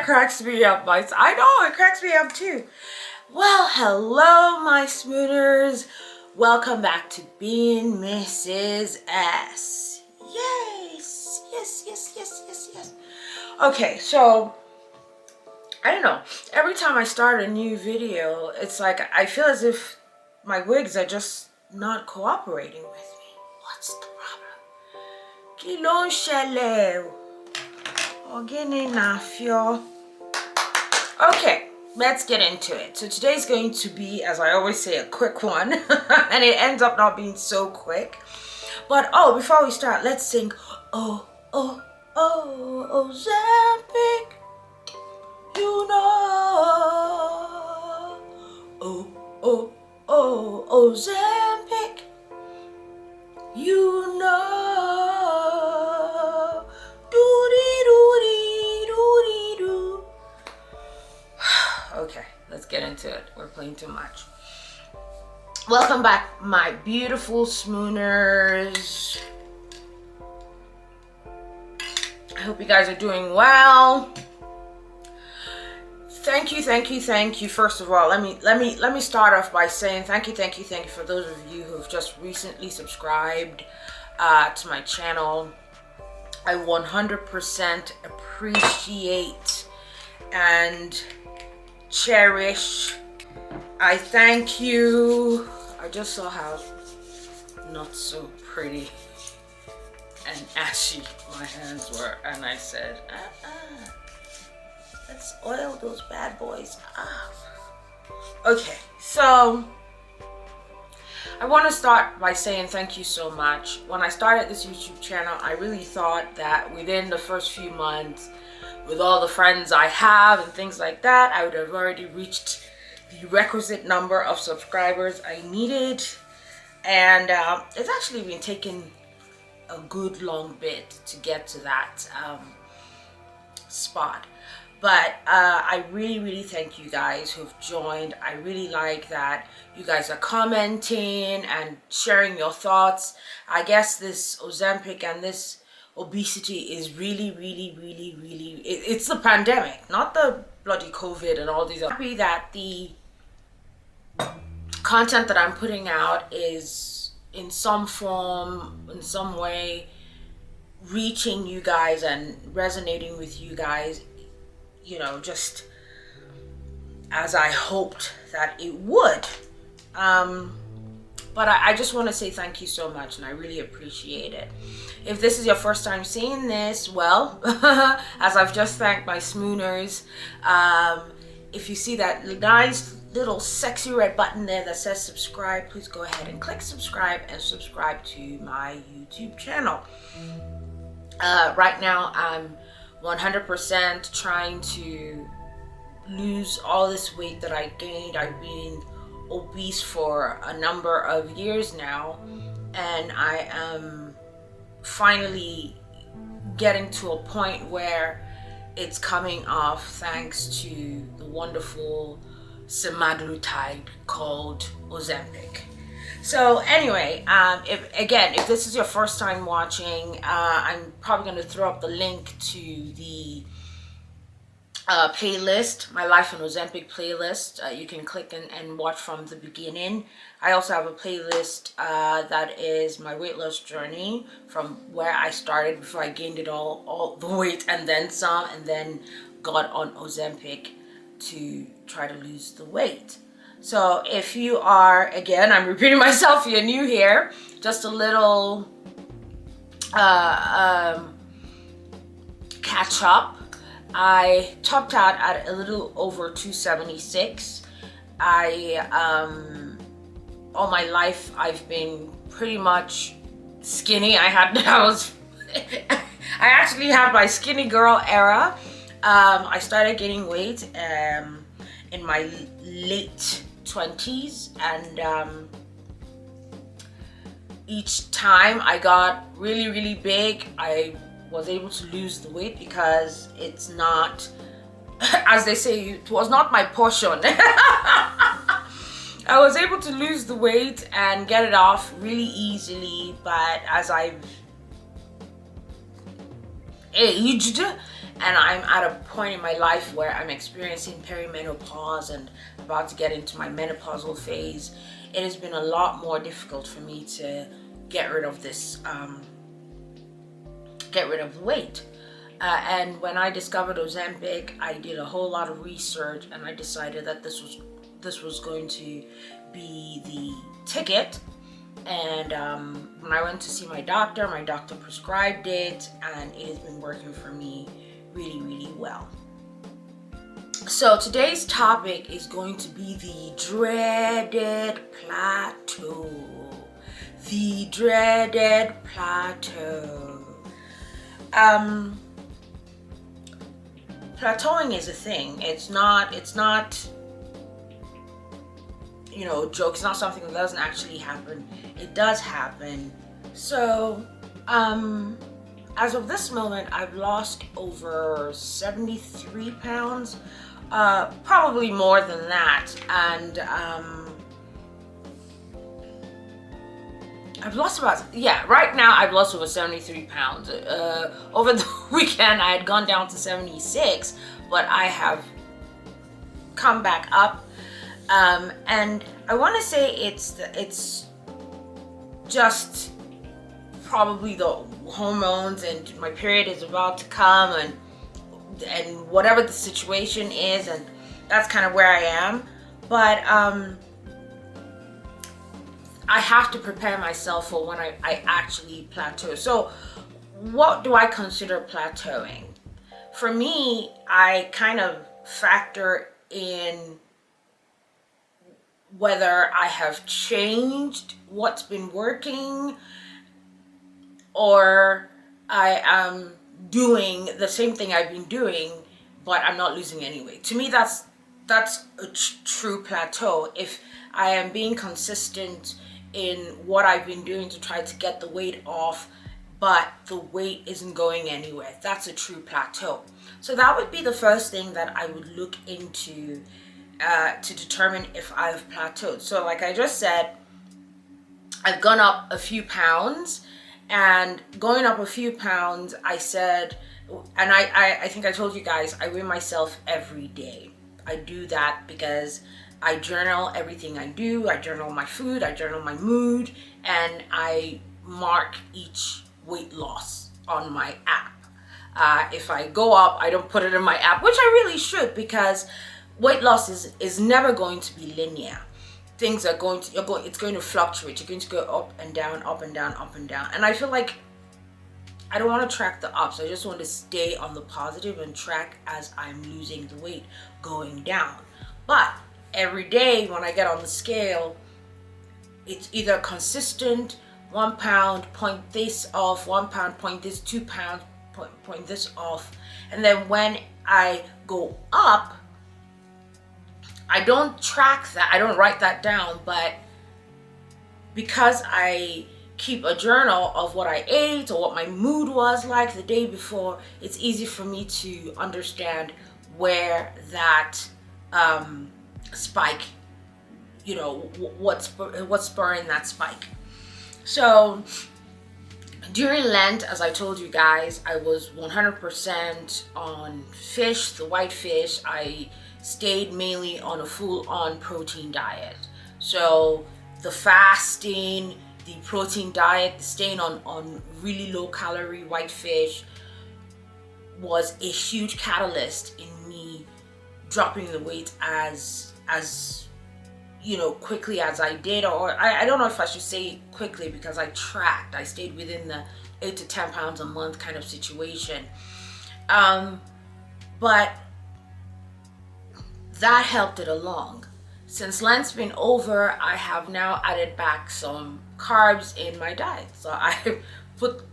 cracks me up. I know, it cracks me up too. Well, hello, my Smooners. Welcome back to Being Mrs. S. Yes, yes, yes, yes, yes, yes. Okay, so, I don't know. Every time I start a new video, it's like I feel as if my wigs are just not cooperating with me. What's the problem? Kí ló ń ṣẹlẹ̀? Ogini nafio. Okay, let's get into it. So today's going to be, as I always say, a quick one. And it ends up not being so quick. But before we start, let's sing oh, oh, oh, Ozempic. You know. Oh, oh, oh, Ozempic. You know. Okay, let's get into it. We're playing too much. Welcome back, my beautiful Smooners. I hope you guys are doing well. Thank you. First of all, let me start off by saying thank you for those of you who've just recently subscribed to my channel. I 100% appreciate and cherish. I thank you. I just saw how not so pretty and ashy my hands were, and I said, let's oil those bad boys up. Okay, so I want to start by saying thank you so much. When I started this YouTube channel, I really thought that within the first few months, with all the friends I have and things like that, I would have already reached the requisite number of subscribers I needed. And it's actually been taking a good long bit to get to that spot. But I really thank you guys who've joined. I really like that you guys are commenting and sharing your thoughts. I guess this Ozempic and this obesity is really, it's the pandemic, not the bloody COVID and all these. I'm happy that the content that I'm putting out is in some form, in some way, reaching you guys and resonating with you guys, you know, just as I hoped that it would. But I just want to say thank you so much, and I really appreciate it. If this is your first time seeing this, well, as I've just thanked my Smooners, if you see that nice little sexy red button there that says subscribe, please go ahead and click subscribe and subscribe to my YouTube channel. Right now, I'm 100% trying to lose all this weight that I gained. I've been obese for a number of years now, and I am finally getting to a point where it's coming off thanks to the wonderful semaglutide called Ozempic. So anyway, if this is your first time watching, I'm probably going to throw up the link to the playlist, my Life on Ozempic playlist. You can click and watch from the beginning. I also have a playlist that is my weight loss journey from where I started before I gained it all the weight and then some, and then got on Ozempic to try to lose the weight. So if you are, again, I'm repeating myself, you're new here, just a little catch up. I topped out at a little over 276. All my life I've been pretty much skinny. I actually had my skinny girl era. I started gaining weight in my late 20s, and each time I got really big, I was able to lose the weight because it's not, as they say, it was not my portion. I was able to lose the weight and get it off really easily, but as I've aged, and I'm at a point in my life where I'm experiencing perimenopause and about to get into my menopausal phase. It has been a lot more difficult for me to get rid of this, get rid of the weight. And when I discovered Ozempic, I did a whole lot of research, and I decided that this was going to be the ticket. And when I went to see my doctor prescribed it, and it has been working for me really, really well. So today's topic is going to be the dreaded plateau. The dreaded plateau. Plateauing is a thing. It's not joke. It's not something that doesn't actually happen. It does happen. So as of this moment, I've lost over 73 pounds, probably more than that, and I've lost right now I've lost over 73 pounds. Over the weekend I had gone down to 76, but I have come back up. And I want to say it's just probably the hormones, and my period is about to come, and whatever the situation is, and that's kind of where I am. But I have to prepare myself for when I actually plateau. So what do I consider plateauing? For me, I kind of factor in whether I have changed what's been working, or I am doing the same thing I've been doing, but I'm not losing any weight. To me, that's a true plateau. If I am being consistent in what I've been doing to try to get the weight off, but the weight isn't going anywhere, that's a true plateau. So that would be the first thing that I would look into to determine if I've plateaued. So like I just said, I've gone up a few pounds, and going up a few pounds, I said, and I think I told you guys, I weigh myself every day. I do that because I journal everything I do. I journal my food, I journal my mood, and I mark each weight loss on my app. If I go up, I don't put it in my app, which I really should, because weight loss is never going to be linear. Things are going to, it's going to fluctuate. You're going to go up and down, up and down, up and down. And I feel like I don't want to track the ups. I just want to stay on the positive and track as I'm losing the weight going down. But every day when I get on the scale, it's either consistent, 1 pound, point this off, 1 pound, point this, 2 pounds, point this off. And then when I go up, I don't track that, I don't write that down, but because I keep a journal of what I ate or what my mood was like the day before, it's easy for me to understand where that spike, what's spurring that spike. So during Lent, as I told you guys, I was 100% on fish, the white fish. I stayed mainly on a full-on protein diet. So the fasting, the protein diet, staying on really low-calorie white fish was a huge catalyst in me dropping the weight as quickly as I did, or I don't know if I should say quickly, because I tracked. I stayed within the 8 to 10 pounds a month kind of situation. But that helped it along. Since Lent's been over, I have now added back some carbs in my diet. So I put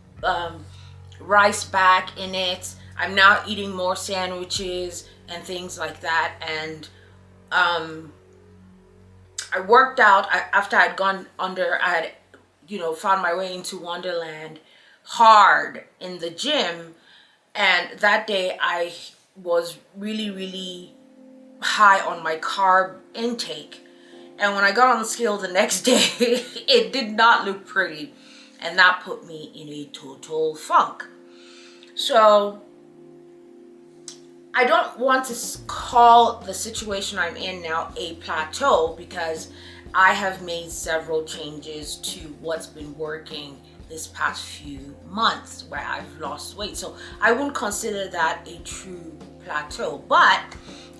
rice back in it. I'm now eating more sandwiches and things like that. And I worked out after I'd gone under. I had, found my way into Wonderland hard in the gym. And that day I was really, really high on my carb intake, and when I got on the scale the next day, it did not look pretty, and that put me in a total funk. So I don't want to call the situation I'm in now a plateau, because I have made several changes to what's been working this past few months where I've lost weight. So I wouldn't consider that a true plateau, but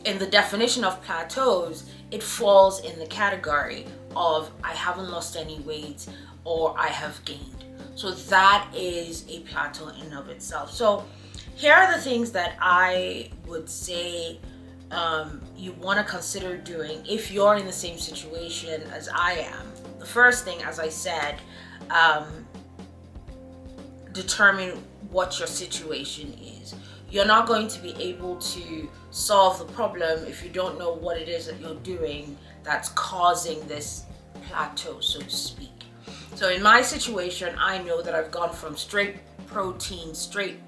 in the definition of plateaus, it falls in the category of I haven't lost any weight or I have gained. So that is a plateau in and of itself. So here are the things that I would say you want to consider doing if you're in the same situation as I am. The first thing, as I said, determine what your situation is. You're not going to be able to solve the problem if you don't know what it is that you're doing that's causing this plateau, so to speak. So in my situation, I know that I've gone from straight protein, straight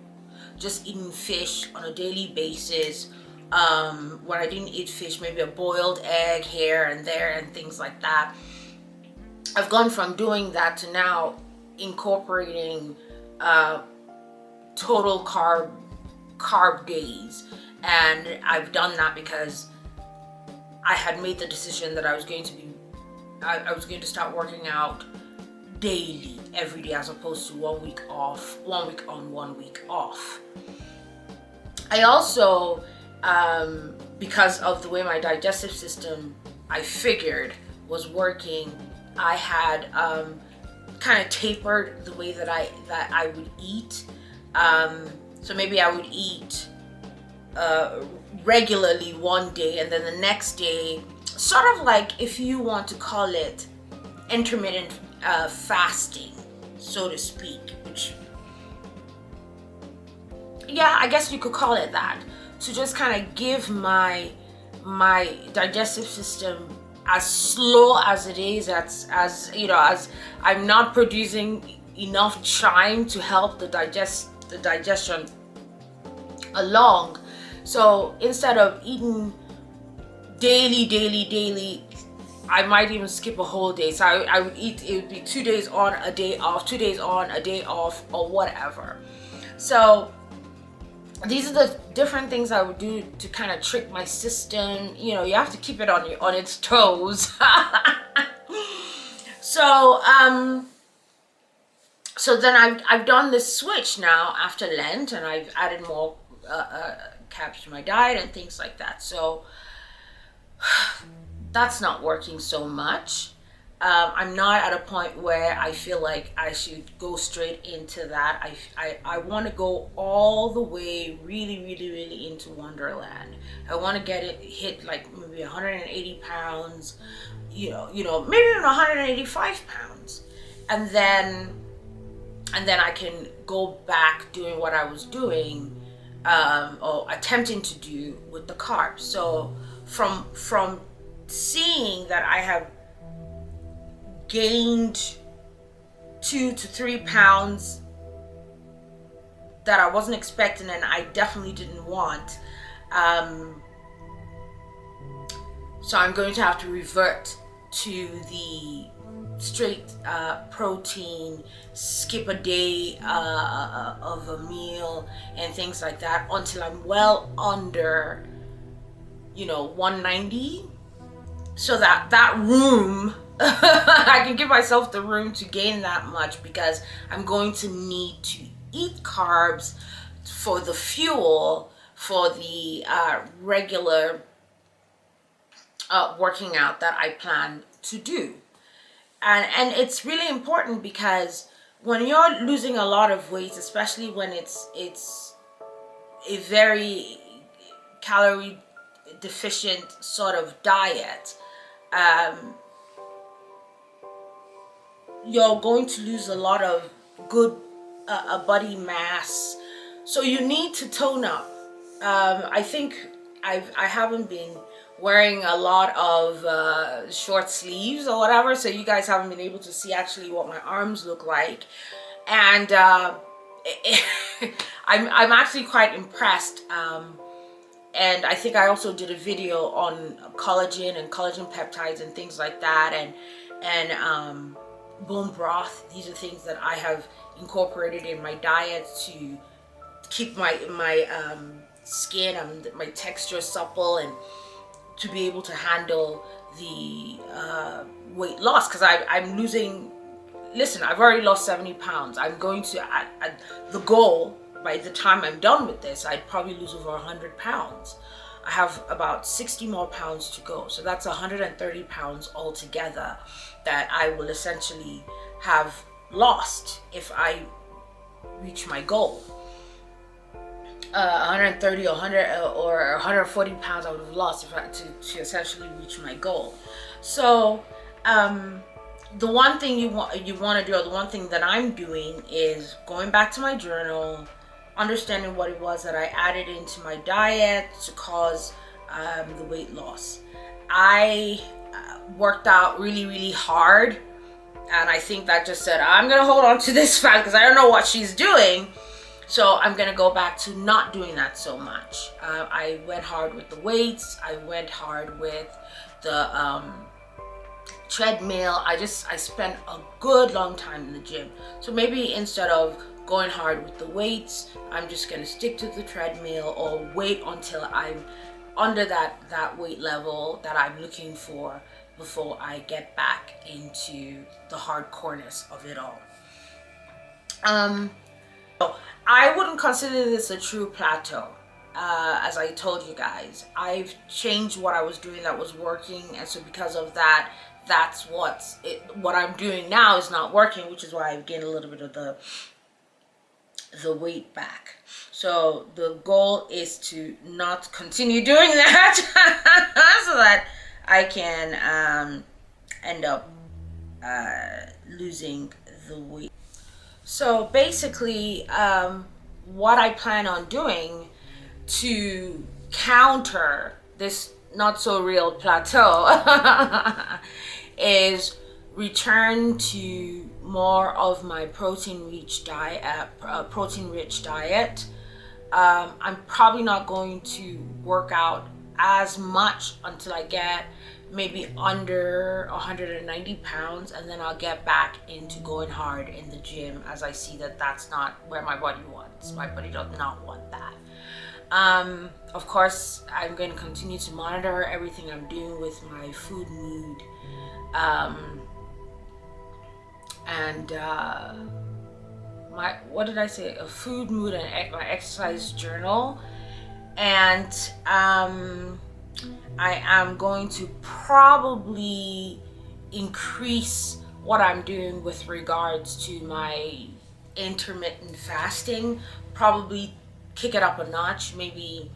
just eating fish on a daily basis. When I didn't eat fish, maybe a boiled egg here and there and things like that. I've gone from doing that to now incorporating total carb days, and I've done that because I had made the decision that I was going to start working out daily, every day, as opposed to 1 week off, 1 week on, 1 week off. I also, because of the way my digestive system, I figured, was working, I had kind of tapered the way that I would eat. So maybe I would eat regularly one day, and then the next day, sort of like, if you want to call it intermittent fasting, so to speak, which, yeah, I guess you could call it that, to just kind of give my digestive system, as slow as it is, as you know, as I'm not producing enough chyme to help the digestion along. So instead of eating daily, I might even skip a whole day. So I would eat, it would be 2 days on, a day off, 2 days on, a day off, or whatever. So these are the different things I would do to kind of trick my system. You know, you have to keep it on its toes. So so then I've done this switch now after Lent, and I've added more carbs to my diet and things like that. So that's not working so much. I'm not at a point where I feel like I should go straight into that. I want to go all the way really into Wonderland. I want to get it hit like maybe 180 pounds, you know, maybe even 185 pounds. And then I can go back doing what I was doing, or attempting to do with the carbs. So from seeing that I have gained 2 to 3 pounds that I wasn't expecting, and I definitely didn't want, so I'm going to have to revert to the straight protein, skip a day of a meal and things like that until I'm well under 190, so that room I can give myself the room to gain that much, because I'm going to need to eat carbs for the fuel for the regular working out that I plan to do. And it's really important, because when you're losing a lot of weight, especially when it's a very calorie deficient sort of diet, you're going to lose a lot of good body mass. So you need to tone up. I think I haven't been wearing a lot of short sleeves or whatever, so you guys haven't been able to see actually what my arms look like. And I'm actually quite impressed. And I think I also did a video on collagen and collagen peptides and things like that, and bone broth. These are things that I have incorporated in my diet to keep my skin and my texture supple, and to be able to handle the weight loss, because I'm losing. Listen, I've already lost 70 pounds. I'm going to, the goal, by the time I'm done with this, I'd probably lose over 100 pounds. I have about 60 more pounds to go. So that's 130 pounds altogether that I will essentially have lost if I reach my goal. 130 or 100 or 140 pounds I would have lost if I to essentially reach my goal. So, the one thing you want to do, or the one thing that I'm doing, is going back to my journal, understanding what it was that I added into my diet to cause the weight loss. I worked out really hard, and I think that just said, I'm gonna hold on to this fat because I don't know what she's doing. So I'm gonna go back to not doing that so much. I went hard with the weights. I went hard with the treadmill. I spent a good long time in the gym. So maybe instead of going hard with the weights, I'm just gonna stick to the treadmill, or wait until I'm under that weight level that I'm looking for before I get back into the hardcoreness of it all. I wouldn't consider this a true plateau. As I told you guys, I've changed what I was doing that was working, and so because of that, that's what I'm doing now is not working, which is why I've gained a little bit of the weight back. So the goal is to not continue doing that so that I can end up losing the weight. So basically, what I plan on doing to counter this not so real plateau is return to more of my protein-rich diet. I'm probably not going to work out as much until I get maybe under 190 pounds, and then I'll get back into going hard in the gym, as I see that that's not where my body wants. My body does not want that. Of course, I'm going to continue to monitor everything I'm doing with my food mood, and what did I say? A food mood and my exercise journal. And I am going to probably increase what I'm doing with regards to my intermittent fasting. Probably kick it up a notch, maybe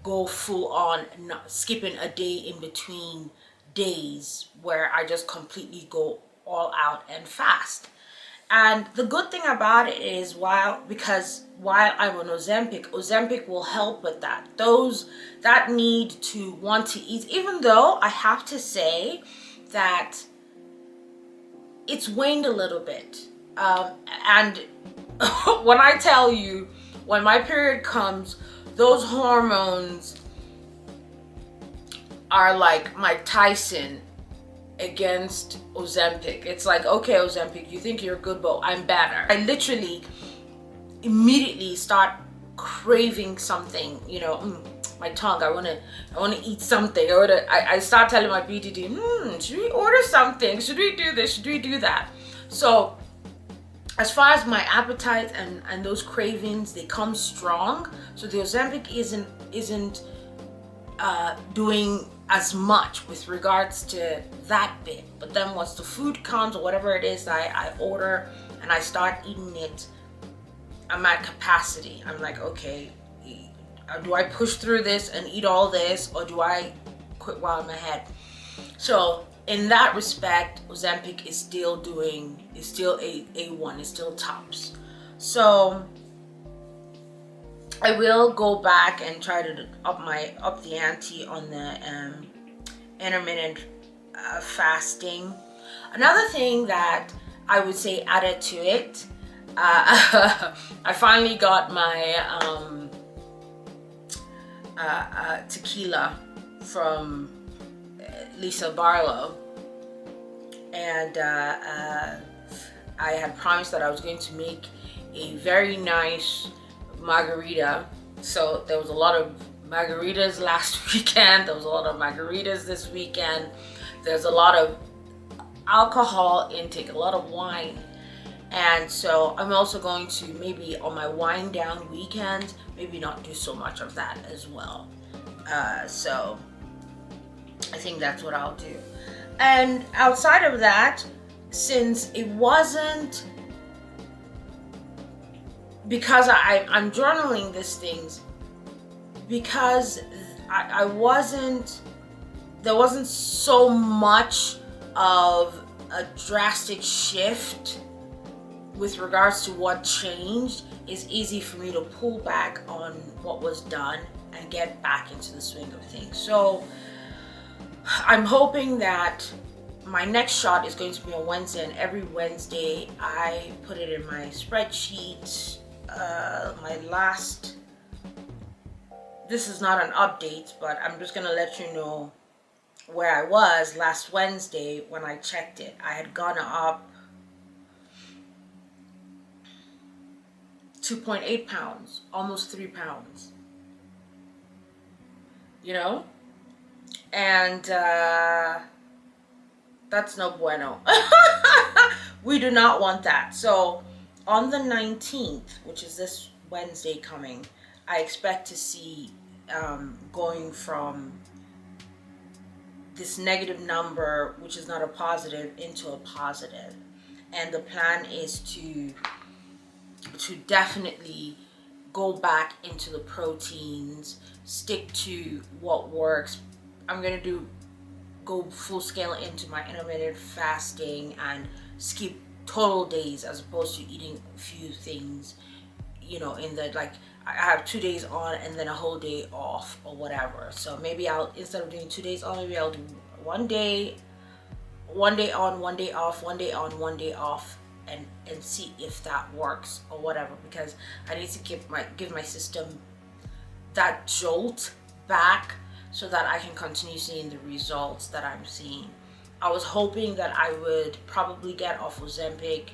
go full on, not skipping a day in between days, where I just completely go all out and fast. And the good thing about it is, while I'm on Ozempic will help with that. That need to want to eat, even though I have to say that it's waned a little bit. And when I tell you, when my period comes, those hormones are like Mike Tyson against Ozempic. It's like, okay, Ozempic, you think you're good, but I'm better. I literally immediately start craving something, my tongue, I want to eat something. I start telling my BDD, should we order something? Should we do this? Should we do that? So as far as my appetite and those cravings, they come strong. So the Ozempic isn't doing as much with regards to that bit. But then once the food comes, or whatever it is I order, and I start eating it, I'm at capacity. I'm like, okay, do I push through this and eat all this, or do I quit while I'm ahead? So in that respect, Ozempic is still A1, it's still tops. So I will go back and try to up the ante on the intermittent fasting. Another thing that I would say added to it, I finally got my tequila from Lisa Barlow, and I had promised that I was going to make a very nice margarita. So there was a lot of margaritas last weekend. There was a lot of margaritas this weekend. There's a lot of alcohol intake, a lot of wine. And so I'm also going to, maybe on my wind down weekend, maybe not do so much of that as well. So I think that's what I'll do. And outside of that, since it wasn't, because I'm journaling these things, because I wasn't, there wasn't so much of a drastic shift with regards to what changed, it's easy for me to pull back on what was done and get back into the swing of things. So I'm hoping that my next shot is going to be on Wednesday, and every Wednesday I put it in my spreadsheet. My last, this is not an update, but I'm just gonna let you know where I was last Wednesday when I checked it. I had gone up 2.8 pounds, almost 3 pounds, you know? And that's no bueno. We do not want that. So on the 19th, which is this Wednesday coming, I expect to see going from this negative number, which is not a positive, into a positive. And the plan is to definitely go back into the proteins, stick to what works. I'm gonna go full scale into my intermittent fasting and skip total days as opposed to eating a few things, you know, in the, like, I have 2 days on and then a whole day off or whatever. So maybe I'll, instead of doing 2 days on, maybe I'll do 1 day on, 1 day off, 1 day on, 1 day off, and see if that works or whatever, because I need to give my system that jolt back so that I can continue seeing the results that I'm seeing. I was hoping that I would probably get off Ozempic.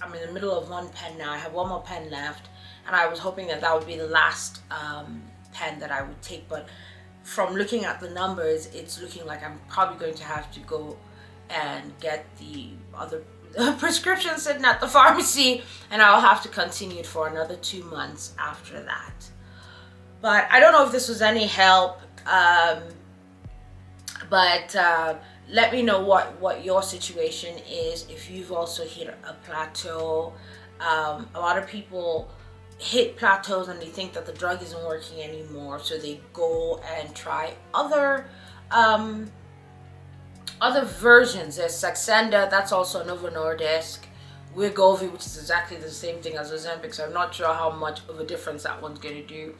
I'm in the middle of 1 pen now. I have 1 more pen left, and I was hoping that would be the last pen that I would take. But from looking at the numbers, it's looking like I'm probably going to have to go and get the other prescription sitting at the pharmacy, and I'll have to continue it for another 2 months after that. But I don't know if this was any help. But let me know what your situation is, if you've also hit a plateau. A lot of people hit plateaus and they think that the drug isn't working anymore, so they go and try other versions. There's Saxenda, that's also Novo Nordisk. Wegovy, which is exactly the same thing as Ozempic, so I'm not sure how much of a difference that one's going to do.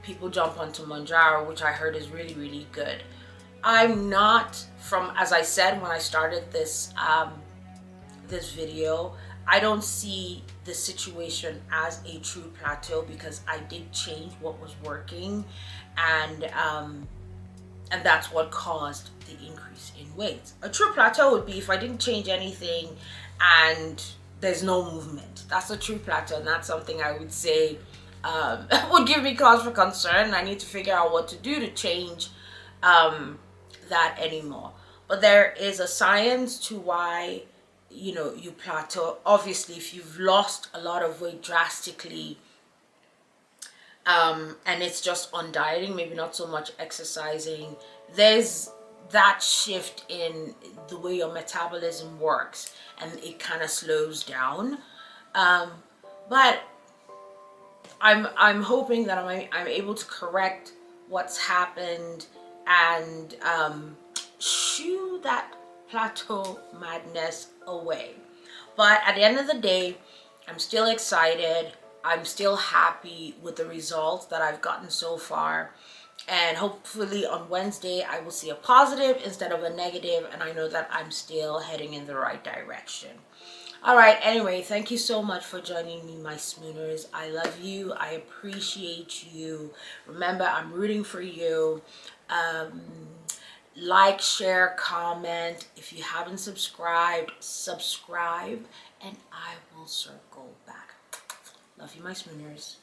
People jump onto Mounjaro, which I heard is really, really good. I'm not, as I said when I started this this video, I don't see the situation as a true plateau, because I did change what was working, and that's what caused the increase in weight. A true plateau would be if I didn't change anything and there's no movement. That's a true plateau, and that's something I would say would give me cause for concern. I need to figure out what to do to change that anymore. But there is a science to why, you know, you plateau. Obviously, if you've lost a lot of weight drastically, and it's just on dieting, maybe not so much exercising, there's that shift in the way your metabolism works, and it kind of slows down. But I'm hoping that I'm able to correct what's happened and shoo that plateau madness away. But at the end of the day, I'm still excited. I'm still happy with the results that I've gotten so far. And hopefully on Wednesday, I will see a positive instead of a negative, and I know that I'm still heading in the right direction. All right, anyway, thank you so much for joining me, my Smooners. I love you. I appreciate you. Remember, I'm rooting for you. Like, share, comment. If you haven't subscribed, subscribe, and I will circle back. Love you, my Smooners.